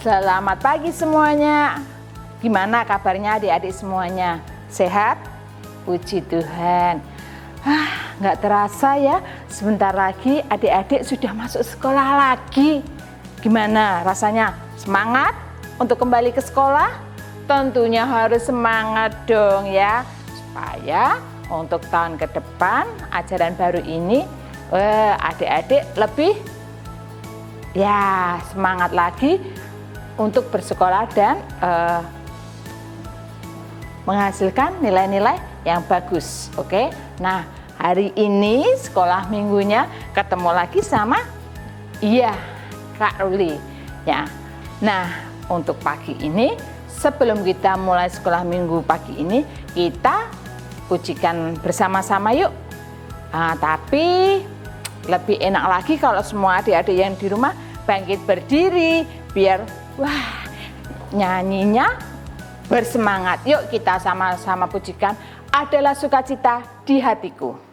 Selamat pagi semuanya. Gimana kabarnya adik-adik semuanya? Sehat? Puji Tuhan. Nggak terasa ya, sebentar lagi adik-adik sudah masuk sekolah lagi. Gimana rasanya? Semangat untuk kembali ke sekolah? Tentunya harus semangat dong ya, supaya untuk tahun ke depan ajaran baru ini adik-adik lebih semangat lagi untuk bersekolah dan menghasilkan nilai-nilai yang bagus. Oke. Nah, hari ini sekolah minggunya ketemu lagi sama Kak Ruli ya. Nah, untuk pagi ini sebelum kita mulai sekolah minggu pagi ini, kita pujikan bersama-sama yuk. Tapi lebih enak lagi kalau semua adik-adik yang di rumah bangkit berdiri biar nyanyinya bersemangat. Yuk kita sama-sama pujikan Adalah Sukacita di Hatiku.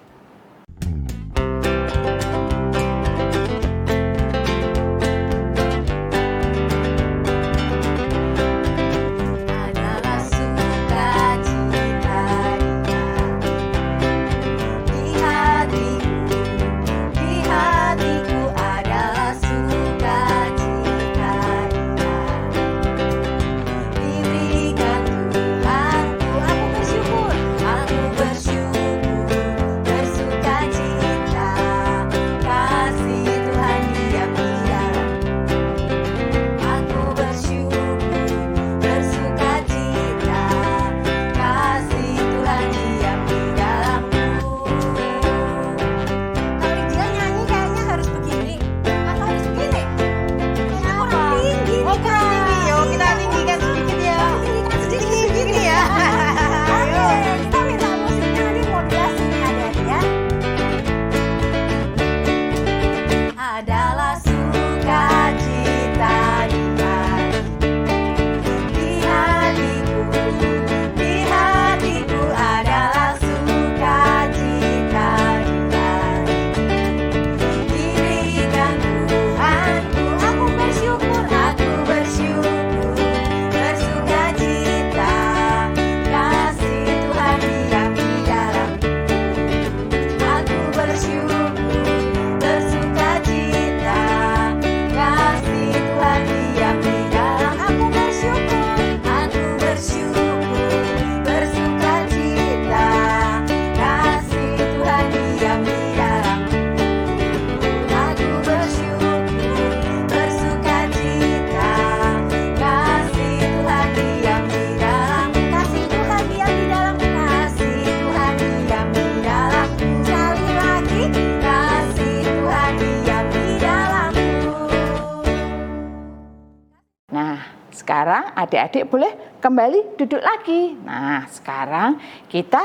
Sekarang adik-adik boleh kembali duduk lagi. Nah, sekarang kita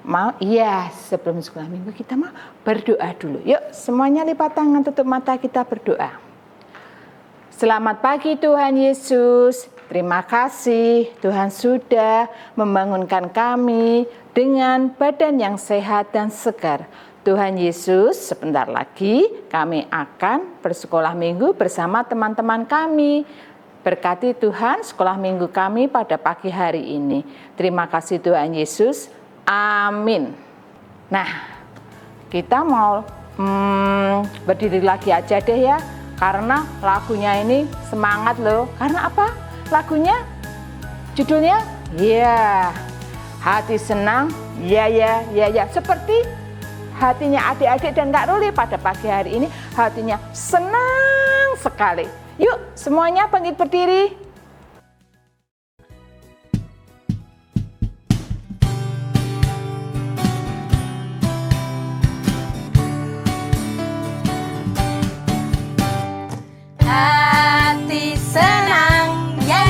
mau, sebelum sekolah minggu kita mau berdoa dulu. Yuk, semuanya lipat tangan, tutup mata, kita berdoa. Selamat pagi Tuhan Yesus. Terima kasih Tuhan sudah membangunkan kami dengan badan yang sehat dan segar. Tuhan Yesus, sebentar lagi kami akan bersekolah minggu bersama teman-teman kami. Berkati Tuhan sekolah minggu kami pada pagi hari ini. Terima kasih Tuhan Yesus. Amin. Nah, kita mau berdiri lagi aja deh ya. Karena lagunya ini semangat loh. Karena apa? Lagunya, judulnya, hati senang, ya. Seperti hatinya adik-adik dan Kak Ruli pada pagi hari ini, hatinya senang sekali. Yuk, semuanya bangkit berdiri. Hati senang, ya.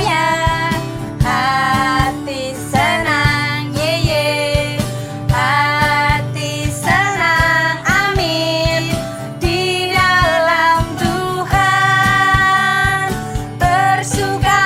Hati senang, ye. Hati senang, amin. Di dalam Tuhan bersuka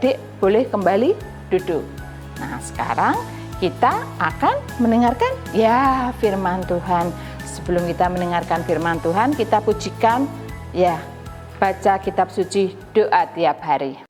adik-adik boleh kembali duduk. Nah, sekarang kita akan mendengarkan ya firman Tuhan. Sebelum kita mendengarkan firman Tuhan, kita pujikan ya, baca kitab suci, doa tiap hari.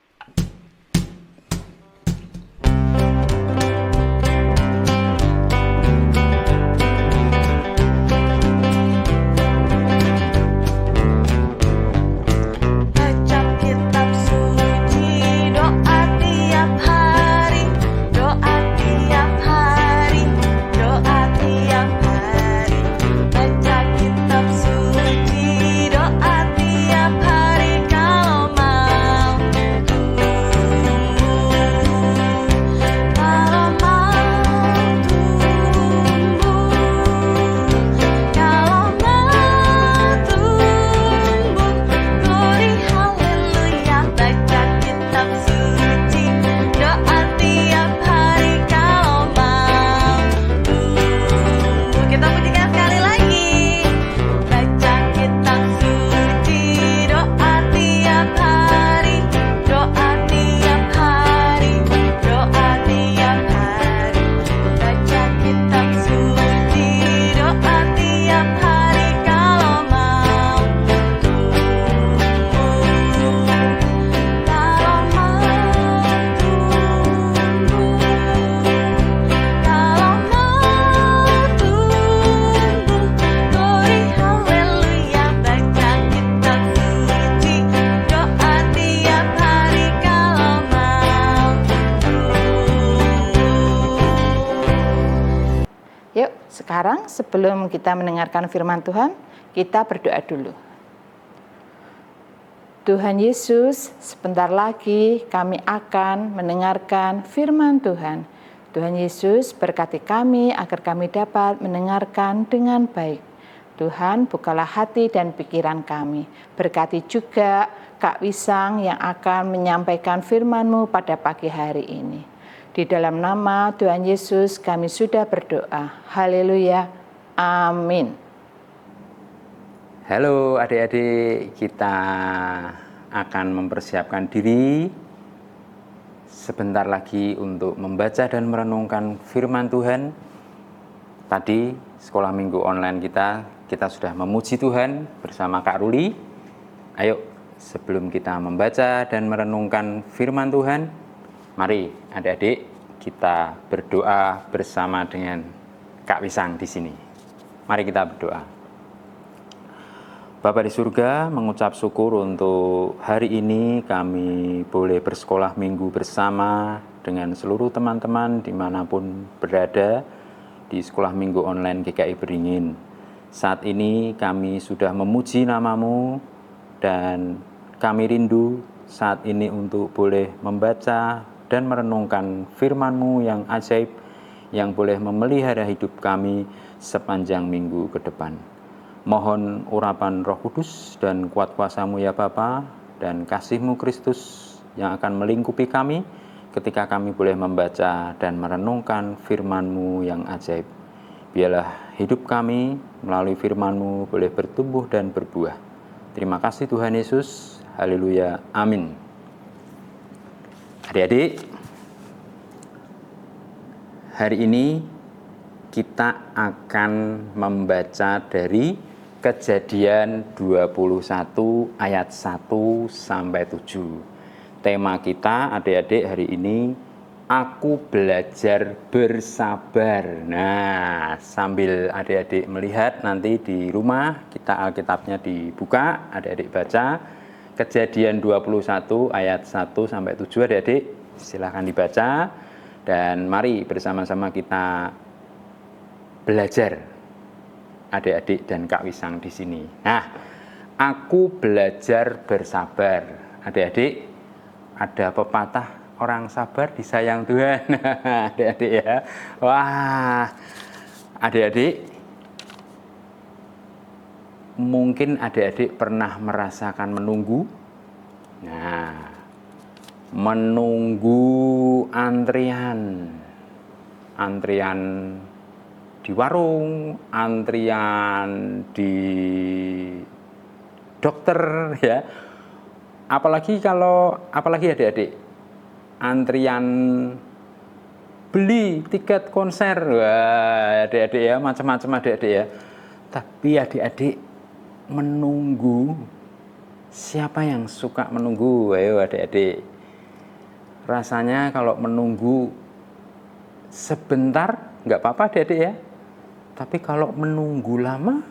Yuk, sekarang sebelum kita mendengarkan firman Tuhan, kita berdoa dulu. Tuhan Yesus, sebentar lagi kami akan mendengarkan firman Tuhan. Tuhan Yesus, berkati kami agar kami dapat mendengarkan dengan baik. Tuhan, bukalah hati dan pikiran kami. Berkati juga Kak Wisang yang akan menyampaikan firman-Mu pada pagi hari ini. Di dalam nama Tuhan Yesus kami sudah berdoa. Haleluya. Amin. Halo adik-adik, kita akan mempersiapkan diri sebentar lagi untuk membaca dan merenungkan firman Tuhan. Tadi sekolah minggu online kita sudah memuji Tuhan bersama Kak Ruli. Ayo, sebelum kita membaca dan merenungkan firman Tuhan, mari adik-adik kita berdoa bersama dengan Kak Wisang di sini. Mari kita berdoa. Bapa di surga, mengucap syukur untuk hari ini kami boleh bersekolah minggu bersama dengan seluruh teman-teman dimanapun berada di sekolah minggu online GKI Beringin. Saat ini kami sudah memuji nama-Mu dan kami rindu saat ini untuk boleh membaca dan merenungkan firman-Mu yang ajaib yang boleh memelihara hidup kami sepanjang minggu ke depan. Mohon urapan Roh Kudus dan kuat kuasa-Mu ya Bapa, dan kasih-Mu Kristus yang akan melingkupi kami ketika kami boleh membaca dan merenungkan firman-Mu yang ajaib. Biarlah hidup kami melalui firman-Mu boleh bertumbuh dan berbuah. Terima kasih Tuhan Yesus. Haleluya. Amin. Adik-adik, hari ini kita akan membaca dari Kejadian 21 ayat 1 sampai 7. Tema kita adik-adik hari ini, aku belajar bersabar. Nah, sambil adik-adik melihat nanti di rumah, kita Alkitabnya dibuka, adik-adik baca Kejadian 21 ayat 1 sampai 7. Adik-adik silakan dibaca dan mari bersama-sama kita belajar, adik-adik dan Kak Wisang di sini. Nah, aku belajar bersabar. Adik-adik, ada pepatah orang sabar disayang Tuhan. Adik-adik ya. Wah, adik-adik, mungkin adik-adik pernah merasakan menunggu. Nah, menunggu antrian di warung, antrian di dokter ya. Apalagi adik-adik antrian beli tiket konser. Wah, adik-adik ya, macam-macam adik-adik ya. Tapi adik-adik menunggu. Siapa yang suka menunggu? Ayo adik-adik. Rasanya kalau menunggu sebentar nggak apa-apa adik-adik ya. Tapi kalau menunggu lama,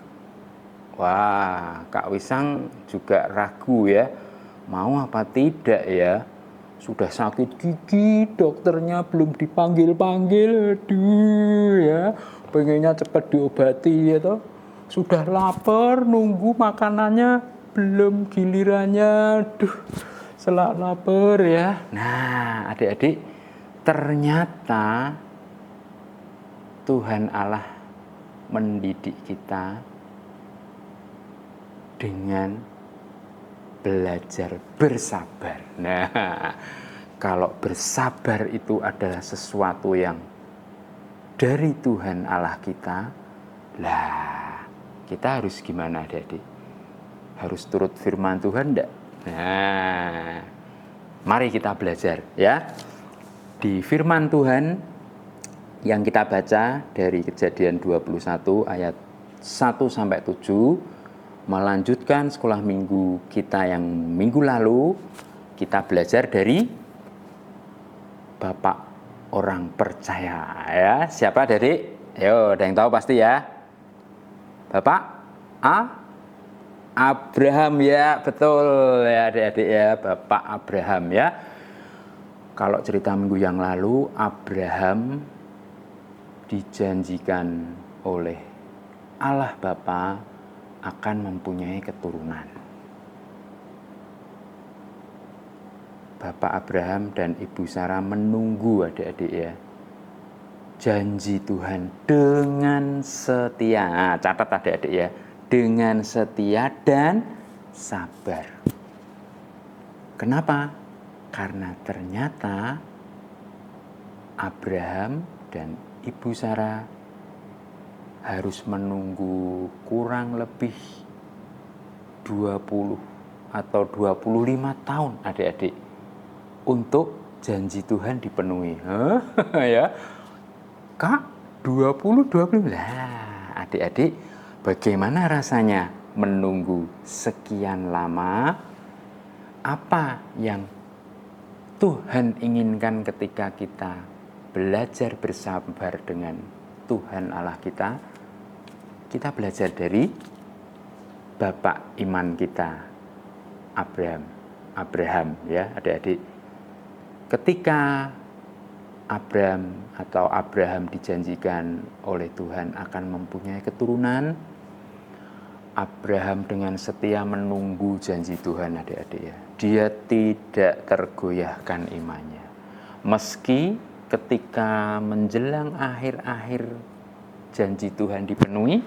wah, Kak Wisang juga ragu ya. Mau apa tidak ya? Sudah sakit gigi, dokternya belum dipanggil-panggil. Aduh ya, pengennya cepat diobati ya toh. Sudah lapar, nunggu makanannya belum gilirannya. Aduh, selak lapar ya. Nah, adik-adik, ternyata Tuhan Allah mendidik kita dengan belajar bersabar. Nah, kalau bersabar itu adalah sesuatu yang dari Tuhan Allah kita, lah kita harus gimana adik-adik? Harus turut firman Tuhan enggak? Nah, mari kita belajar ya. Di firman Tuhan yang kita baca dari Kejadian 21 ayat 1 sampai 7, melanjutkan sekolah minggu kita yang minggu lalu. Kita belajar dari Bapak orang percaya ya. Siapa adik? Ayo, ada yang tahu pasti ya. Bapak Abraham ya, betul ya adik-adik ya, Bapak Abraham ya. Kalau cerita minggu yang lalu, Abraham dijanjikan oleh Allah Bapa akan mempunyai keturunan. Bapak Abraham dan Ibu Sarah menunggu adik-adik ya. Janji Tuhan dengan setia. Nah, catat adik-adik ya. Dengan setia dan sabar. Kenapa? Karena ternyata Abraham dan Ibu Sarah harus menunggu kurang lebih 20 atau 25 tahun adik-adik untuk janji Tuhan dipenuhi. Ya. Kak, 20 lah adik-adik, bagaimana rasanya menunggu sekian lama? Apa yang Tuhan inginkan ketika kita belajar bersabar dengan Tuhan Allah kita? Kita belajar dari bapak iman kita, Abraham ya adik-adik. Ketika Abraham dijanjikan oleh Tuhan akan mempunyai keturunan, Abraham dengan setia menunggu janji Tuhan adik-adik ya. Dia tidak tergoyahkan imannya. Meski ketika menjelang akhir-akhir janji Tuhan dipenuhi,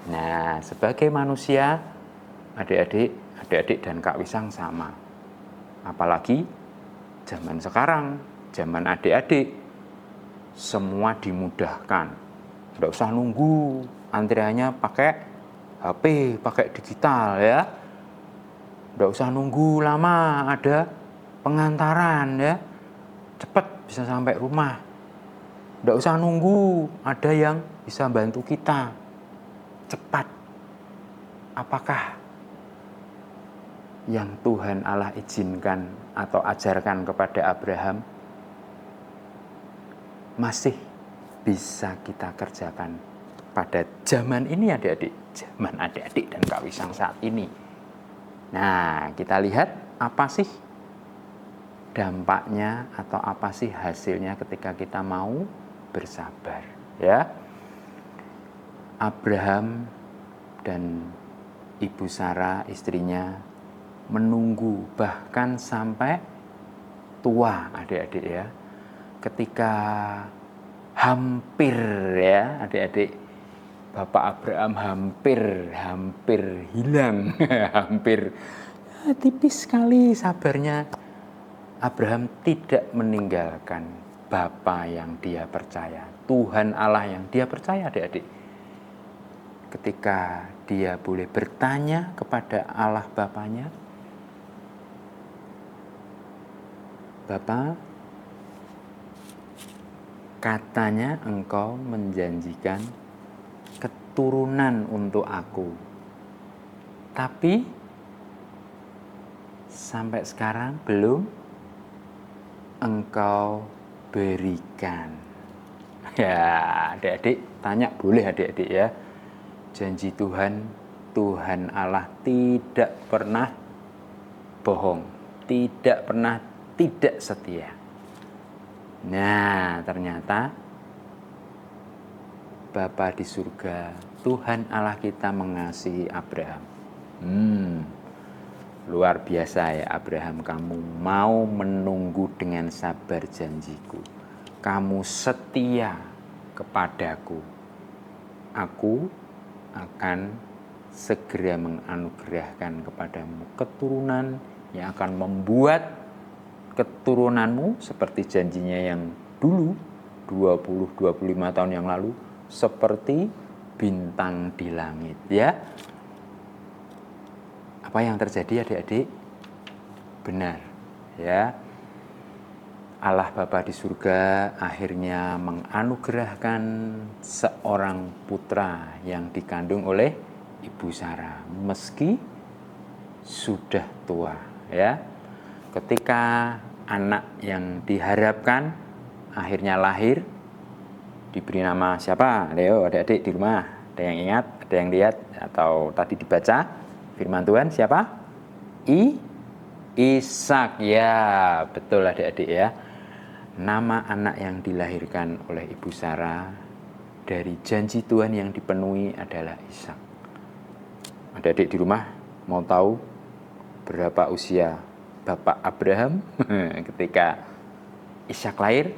nah sebagai manusia adik-adik dan Kak Wisang sama. Apalagi zaman sekarang, zaman adik-adik, semua dimudahkan. Tidak usah nunggu, antriannya pakai HP, pakai digital ya. Tidak usah nunggu lama, ada pengantaran ya. Cepat bisa sampai rumah. Tidak usah nunggu, ada yang bisa bantu kita. Cepat. Apakah yang Tuhan Allah izinkan atau ajarkan kepada Abraham masih bisa kita kerjakan pada zaman ini adik-adik, zaman adik-adik dan Kak Wisang saat ini? Nah, kita lihat apa sih dampaknya atau apa sih hasilnya ketika kita mau bersabar ya. Abraham dan Ibu Sarah istrinya menunggu bahkan sampai tua adik-adik ya. Ketika hampir ya adik-adik, Bapak Abraham hampir hilang, hampir tipis sekali sabarnya. Abraham tidak meninggalkan Bapa yang dia percaya, Tuhan Allah yang dia percaya adik-adik. Ketika dia boleh bertanya kepada Allah Bapanya, Bapa, katanya engkau menjanjikan keturunan untuk aku. Tapi sampai sekarang belum engkau berikan. Ya, adik-adik tanya, boleh adik-adik ya. Janji Tuhan, Tuhan Allah tidak pernah bohong, tidak pernah tidak setia. Nah, ternyata Bapa di surga, Tuhan Allah kita mengasihi Abraham. Luar biasa ya Abraham, kamu mau menunggu dengan sabar janjiku. Kamu setia kepadaku. Aku akan segera menganugerahkan kepadamu keturunan yang akan membuat keturunanmu seperti janjinya yang dulu 20-25 tahun yang lalu seperti bintang di langit ya. Apa yang terjadi adik-adik? Benar ya. Allah Bapa di surga akhirnya menganugerahkan seorang putra yang dikandung oleh Ibu Sarah meski sudah tua ya. Ketika anak yang diharapkan akhirnya lahir, diberi nama siapa? Leo, adik-adik di rumah ada yang ingat, ada yang lihat atau tadi dibaca firman Tuhan siapa? Ishak ya, betul adik-adik ya. Nama anak yang dilahirkan oleh Ibu Sarah dari janji Tuhan yang dipenuhi adalah Ishak. Adik-adik di rumah mau tahu berapa usia Bapak Abraham ketika Ishak lahir?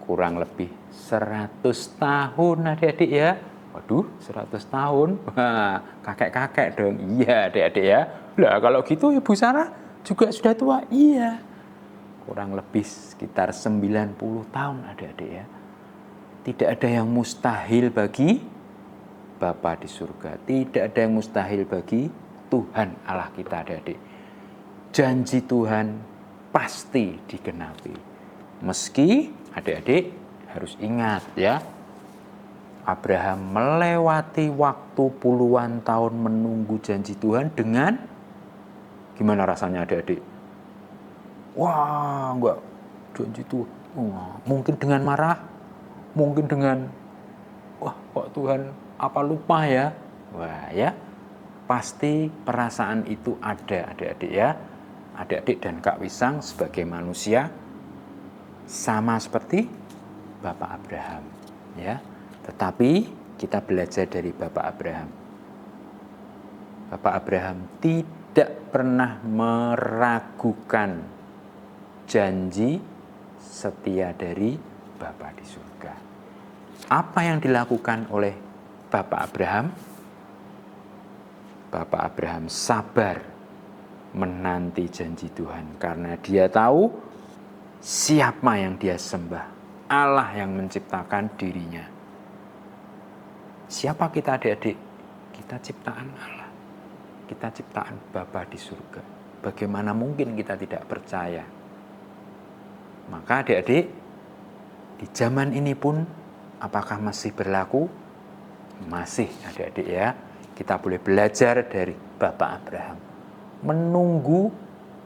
Kurang lebih 100 tahun adik-adik ya. Waduh, 100 tahun. Wah, kakek-kakek dong. Iya adik-adik ya. Lah kalau gitu Ibu Sarah juga sudah tua. Iya. Kurang lebih sekitar 90 tahun adik-adik ya. Tidak ada yang mustahil bagi Bapa di surga. Tidak ada yang mustahil bagi Tuhan Allah kita adik-adik. Janji Tuhan pasti digenapi. Meski adik-adik harus ingat ya. Abraham melewati waktu puluhan tahun menunggu janji Tuhan dengan gimana rasanya adik-adik? Wah, enggak janji Tuhan. Mungkin dengan marah, mungkin dengan wah, kok Tuhan apa lupa ya? Wah, ya. Pasti perasaan itu ada adik-adik ya. Adik-adik dan Kak Wisang sebagai manusia sama seperti Bapak Abraham, ya. Tetapi kita belajar dari Bapak Abraham. Bapak Abraham tidak pernah meragukan janji setia dari Bapa di surga. Apa yang dilakukan oleh Bapak Abraham? Bapak Abraham sabar menanti janji Tuhan karena dia tahu siapa yang dia sembah, Allah yang menciptakan dirinya. Siapa kita adik-adik? Kita ciptaan Allah. Kita ciptaan Bapa di surga. Bagaimana mungkin kita tidak percaya? Maka adik-adik, di zaman ini pun apakah masih berlaku? Masih adik-adik ya. Kita boleh belajar dari Bapak Abraham. Menunggu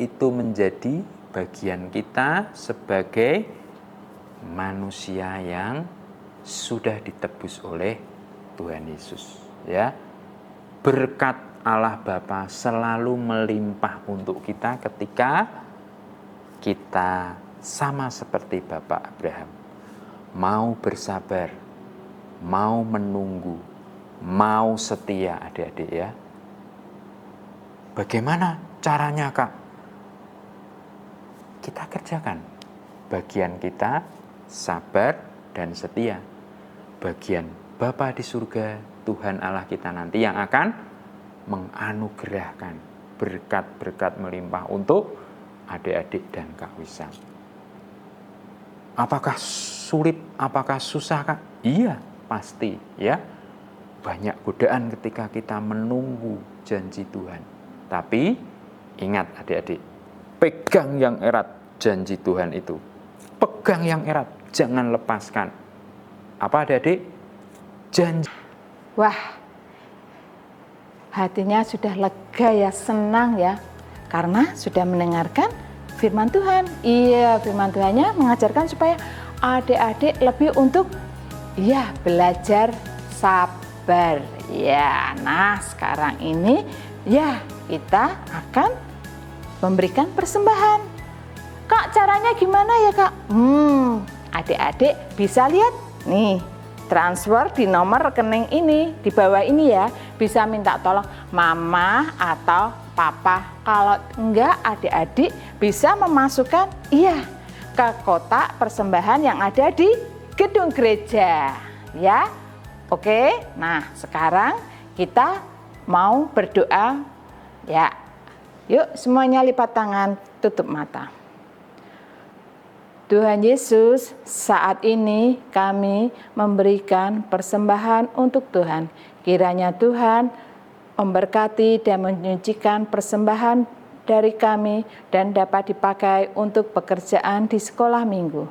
itu menjadi bagian kita sebagai manusia yang sudah ditebus oleh Tuhan Yesus. Ya, berkat Allah Bapa selalu melimpah untuk kita ketika kita sama seperti Bapak Abraham. Mau bersabar, mau menunggu, mau setia adik-adik ya. Bagaimana caranya Kak? Kita kerjakan. Bagian kita sabar dan setia. Bagian Bapa di surga, Tuhan Allah kita nanti yang akan menganugerahkan berkat-berkat melimpah untuk adik-adik dan Kak Wisang. Apakah sulit? Apakah susah Kak? Iya, pasti ya. Banyak godaan ketika kita menunggu janji Tuhan. Tapi ingat adik-adik, pegang yang erat janji Tuhan itu. pegang yang erat, jangan lepaskan. Apa adik-adik? Janji. Wah, hatinya sudah lega ya, senang ya, karena sudah mendengarkan firman Tuhan. Iya, firman Tuhannya mengajarkan supaya adik-adik lebih untuk belajar sabar. Ya, nah sekarang ini kita akan memberikan persembahan. Kak, caranya gimana ya Kak? Adik-adik bisa lihat nih, transfer di nomor rekening ini, di bawah ini ya. Bisa minta tolong mama atau papa. Kalau enggak, adik-adik bisa memasukkan ke kotak persembahan yang ada di gedung gereja. Ya, oke. Nah, sekarang kita mau berdoa. Ya, yuk semuanya lipat tangan, tutup mata. Tuhan Yesus, saat ini kami memberikan persembahan untuk Tuhan. Kiranya Tuhan memberkati dan menyucikan persembahan dari kami dan dapat dipakai untuk pekerjaan di sekolah minggu.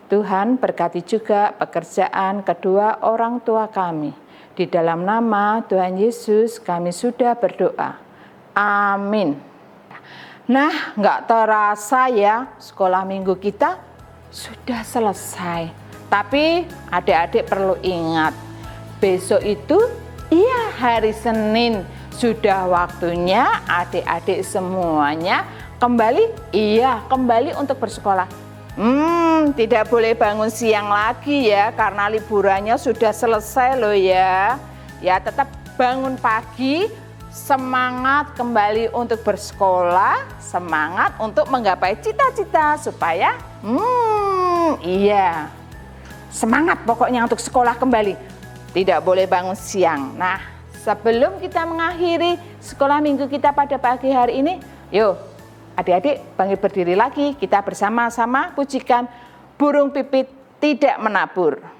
Tuhan berkati juga pekerjaan kedua orang tua kami. Di dalam nama Tuhan Yesus kami sudah berdoa. Amin. Nah, nggak terasa ya, sekolah minggu kita sudah selesai. Tapi adik-adik perlu ingat, besok itu hari Senin. Sudah waktunya adik-adik semuanya kembali untuk bersekolah. Tidak boleh bangun siang lagi ya, karena liburannya sudah selesai loh ya. Ya, tetap bangun pagi, semangat kembali untuk bersekolah, semangat untuk menggapai cita-cita supaya semangat pokoknya untuk sekolah kembali. Tidak boleh bangun siang. Nah, sebelum kita mengakhiri sekolah minggu kita pada pagi hari ini, yuk adik-adik bangkit berdiri lagi, kita bersama-sama pujikan Burung Pipit Tidak Menabur.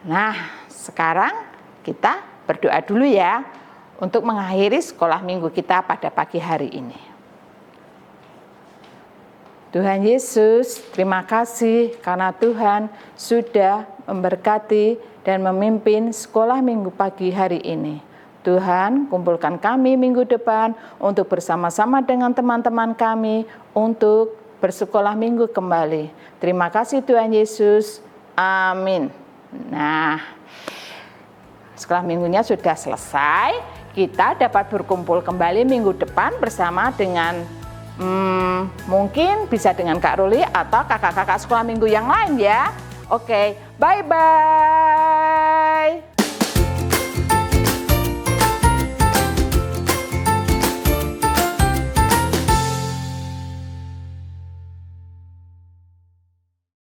Nah, sekarang kita berdoa dulu ya untuk mengakhiri sekolah minggu kita pada pagi hari ini. Tuhan Yesus, terima kasih karena Tuhan sudah memberkati dan memimpin sekolah minggu pagi hari ini. Tuhan, kumpulkan kami minggu depan untuk bersama-sama dengan teman-teman kami untuk bersekolah minggu kembali. Terima kasih Tuhan Yesus. Amin. Nah, sekolah minggunya sudah selesai. Kita dapat berkumpul kembali minggu depan bersama dengan mungkin bisa dengan Kak Ruli atau kakak-kakak sekolah minggu yang lain ya. Oke, bye-bye.